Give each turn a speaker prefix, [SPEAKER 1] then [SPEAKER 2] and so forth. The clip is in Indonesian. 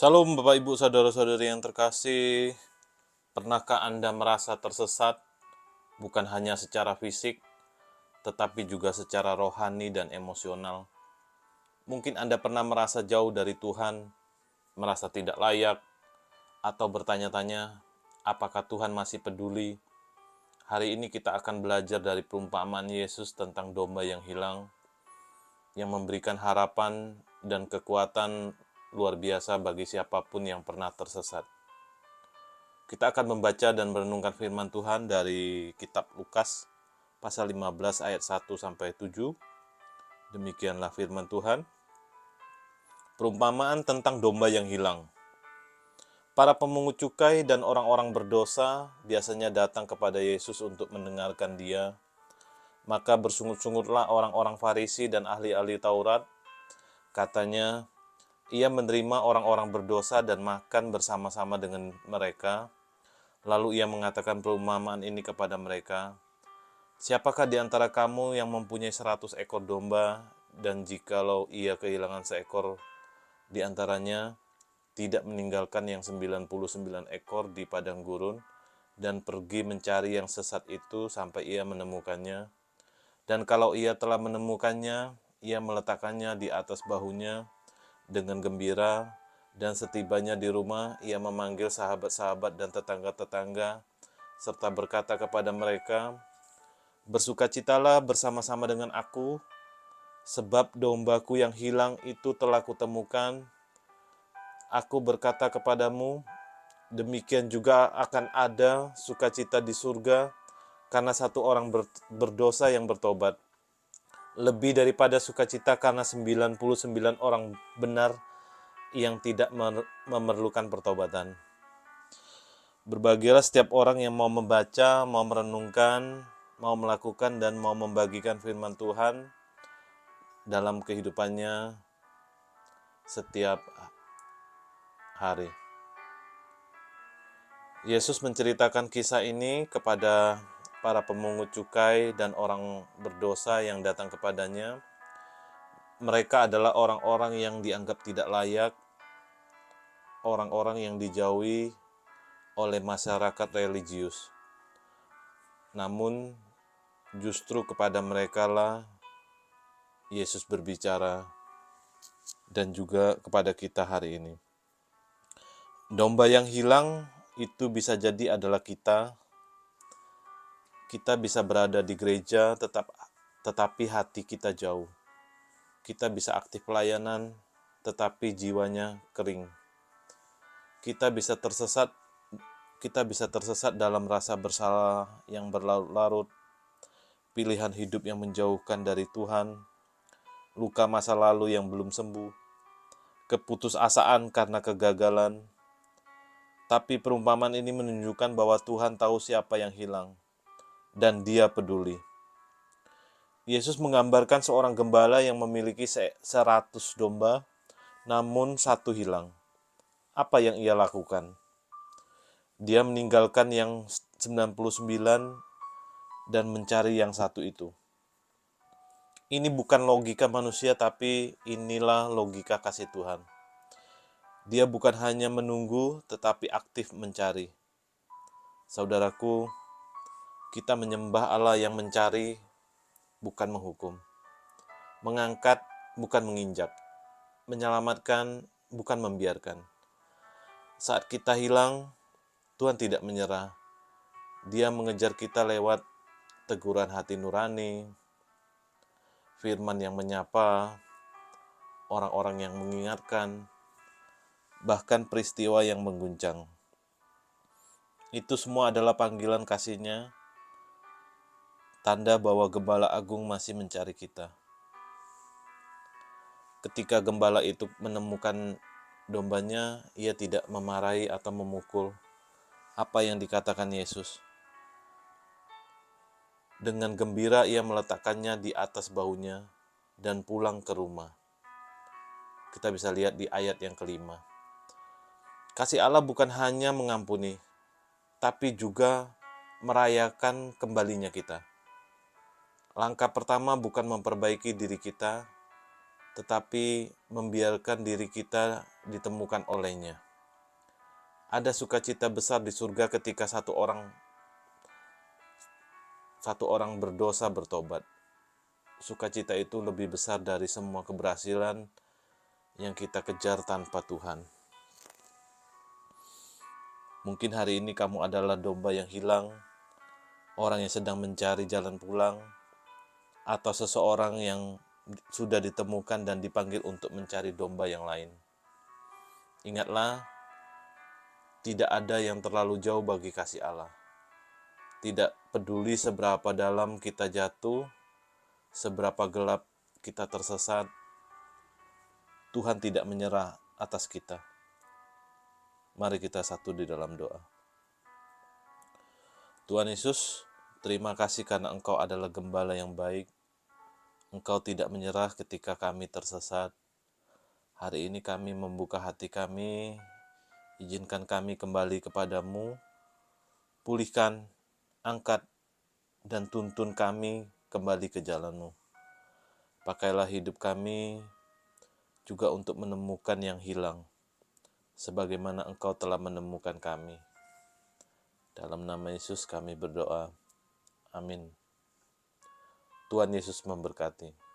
[SPEAKER 1] Salam Bapak Ibu Saudara-saudari yang terkasih. Pernahkah Anda merasa tersesat bukan hanya secara fisik, tetapi juga secara rohani dan emosional? Mungkin Anda pernah merasa jauh dari Tuhan, merasa tidak layak, atau bertanya-tanya, apakah Tuhan masih peduli? Hari ini kita akan belajar dari perumpamaan Yesus tentang domba yang hilang, yang memberikan harapan dan kekuatan luar biasa bagi siapapun yang pernah tersesat. Kita akan membaca dan merenungkan firman Tuhan dari kitab Lukas pasal 15 ayat 1 sampai 7. Demikianlah firman Tuhan. Perumpamaan tentang domba yang hilang. Para pemungut cukai dan orang-orang berdosa biasanya datang kepada Yesus untuk mendengarkan Dia. Maka bersungut-sungutlah orang-orang Farisi dan ahli-ahli Taurat. Katanya, ia menerima orang-orang berdosa dan makan bersama-sama dengan mereka. Lalu ia mengatakan perumpamaan ini kepada mereka. Siapakah di antara kamu yang mempunyai 100 ekor domba, dan jikalau ia kehilangan seekor di antaranya, tidak meninggalkan yang 99 ekor di padang gurun, dan pergi mencari yang sesat itu sampai ia menemukannya. Dan kalau ia telah menemukannya, ia meletakkannya di atas bahunya dengan gembira, dan setibanya di rumah, ia memanggil sahabat-sahabat dan tetangga-tetangga, serta berkata kepada mereka, bersukacitalah bersama-sama dengan aku, sebab dombaku yang hilang itu telah kutemukan. Aku berkata kepadamu, demikian juga akan ada sukacita di surga karena satu orang berdosa yang bertobat, lebih daripada sukacita karena 99 orang benar yang tidak memerlukan pertobatan. Berbahagialah setiap orang yang mau membaca, mau merenungkan, mau melakukan dan mau membagikan firman Tuhan dalam kehidupannya setiap hari. Yesus menceritakan kisah ini kepada para pemungut cukai dan orang berdosa yang datang kepadanya. Mereka adalah orang-orang yang dianggap tidak layak, orang-orang yang dijauhi oleh masyarakat religius. Namun justru kepada mereka lah Yesus berbicara, dan juga kepada kita hari ini. Domba yang hilang itu bisa jadi adalah kita. Kita bisa berada di gereja tetapi hati kita jauh. Kita bisa aktif pelayanan tetapi jiwanya kering. Kita bisa tersesat dalam rasa bersalah yang berlarut-larut, pilihan hidup yang menjauhkan dari Tuhan, luka masa lalu yang belum sembuh, keputusasaan karena kegagalan. Tapi perumpamaan ini menunjukkan bahwa Tuhan tahu siapa yang hilang, dan Dia peduli. Yesus menggambarkan seorang gembala yang memiliki 100 domba, namun satu hilang. Apa yang ia lakukan? Dia meninggalkan yang 99 dan mencari yang satu itu. Ini bukan logika manusia, tapi inilah logika kasih Tuhan. Dia bukan hanya menunggu, tetapi aktif mencari. Saudaraku, kita menyembah Allah yang mencari, bukan menghukum. Mengangkat, bukan menginjak. Menyelamatkan, bukan membiarkan. Saat kita hilang, Tuhan tidak menyerah. Dia mengejar kita lewat teguran hati nurani, firman yang menyapa, orang-orang yang mengingatkan, bahkan peristiwa yang mengguncang. Itu semua adalah panggilan kasih-Nya, tanda bahwa Gembala Agung masih mencari kita. Ketika gembala itu menemukan dombanya, ia tidak memarahi atau memukul. Apa yang dikatakan Yesus? Dengan gembira ia meletakkannya di atas bahunya dan pulang ke rumah. Kita bisa lihat di ayat yang kelima. Kasih Allah bukan hanya mengampuni, tapi juga merayakan kembalinya kita. Langkah pertama bukan memperbaiki diri kita, tetapi membiarkan diri kita ditemukan olehnya. Ada sukacita besar di surga ketika satu orang berdosa bertobat. Sukacita itu lebih besar dari semua keberhasilan yang kita kejar tanpa Tuhan. Mungkin hari ini kamu adalah domba yang hilang, orang yang sedang mencari jalan pulang, atau seseorang yang sudah ditemukan dan dipanggil untuk mencari domba yang lain. Ingatlah, tidak ada yang terlalu jauh bagi kasih Allah. Tidak peduli seberapa dalam kita jatuh, seberapa gelap kita tersesat, Tuhan tidak menyerah atas kita. Mari kita satu di dalam doa. Tuhan Yesus, terima kasih karena Engkau adalah gembala yang baik. Engkau tidak menyerah ketika kami tersesat. Hari ini kami membuka hati kami, izinkan kami kembali kepadamu, pulihkan, angkat, dan tuntun kami kembali ke jalan-Mu. Pakailah hidup kami juga untuk menemukan yang hilang, sebagaimana Engkau telah menemukan kami. Dalam nama Yesus kami berdoa. Amin. Tuhan Yesus memberkati.